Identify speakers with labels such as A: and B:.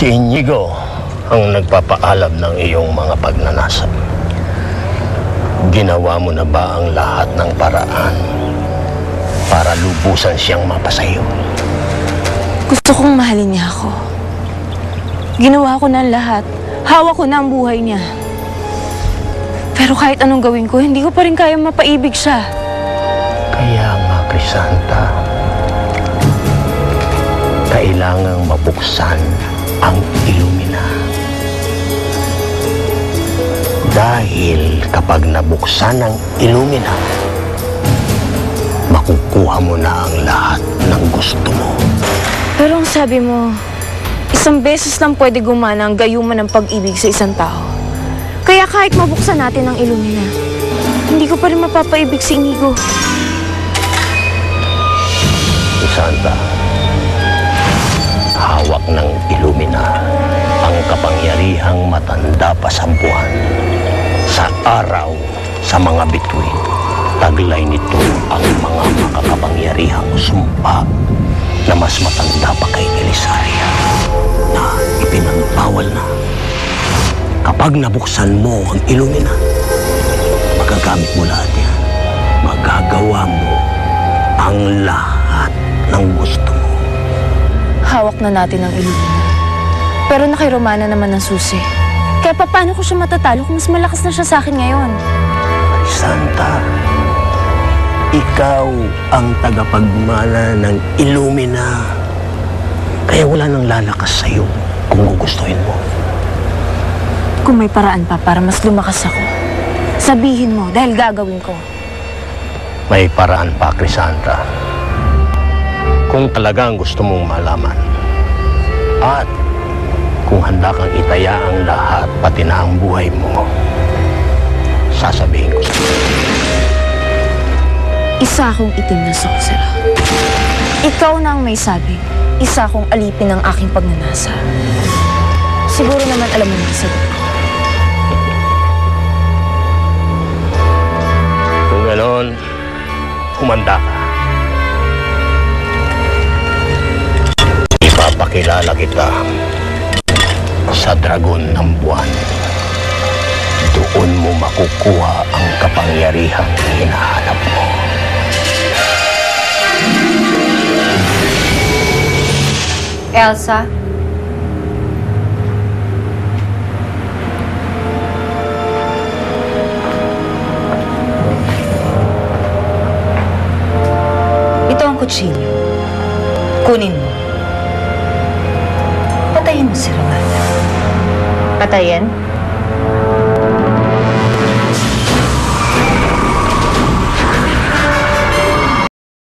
A: Si Inigo ang nagpapaalam ng iyong mga pagnanasa. Ginawa mo na ba ang lahat ng paraan para lubusan siyang mapasayo?
B: Gusto kong mahalin niya ako. Ginawa ko na ang lahat. Hawak ko na ang buhay niya. Pero kahit anong gawin ko, hindi ko pa rin kaya mapaibig siya.
A: Kaya nga, Crisanta, kailangang mabuksan ang Illumina. Dahil kapag nabuksan ang Illumina, makukuha mo na ang lahat ng gusto mo.
B: Pero ang sabi mo, isang beses lang pwede gumana ang gayuman ng pag-ibig sa isang tao. Kaya kahit mabuksan natin ang Illumina, hindi ko pa rin mapapaibig si Inigo.
A: Crisanta, hawak ng Illumina ang kapangyarihang matanda pa sa buwan, sa araw, sa mga bituin. Taglay nito ang mga makakapangyarihang sumpa na mas matanda pa kay Elisaria na ipinagbawal na. Kapag nabuksan mo ang Illumina, magagamit mo lahat yan. Magagawa mo ang lahat ng gusto mo.
B: Hawak na natin ang Illumina. Pero na kay Romana naman ang susi. Kaya paano ko siya matatalo kung mas malakas na siya sa akin ngayon?
A: Santa, ikaw ang tagapagmana ng Illumina. Kaya wala nang lalakas sa'yo kung gugustuhin mo.
B: Kung may paraan pa para mas lumakas ako, sabihin mo dahil gagawin ko.
A: May paraan pa, Crisanta. Kung talagang gusto mong malaman at kung handa kang itaya ang lahat, pati na ang buhay mo, sasabihin ko sa'yo.
B: Isa akong itim na sorcerer. Ikaw na ang may sabi, isa akong alipin ng aking pagnanasa. Siguro naman alam mo na ang sagot ko.
A: Kung gano'n, humanda ka. Ipapakilala kita sa dragon ng buwan. Doon mo makukuha ang kapangyarihang hinahanap mo.
C: Elsa? Ito ang kutsilyo. Kunin mo. Patayin mo si Romana.
D: Patayin?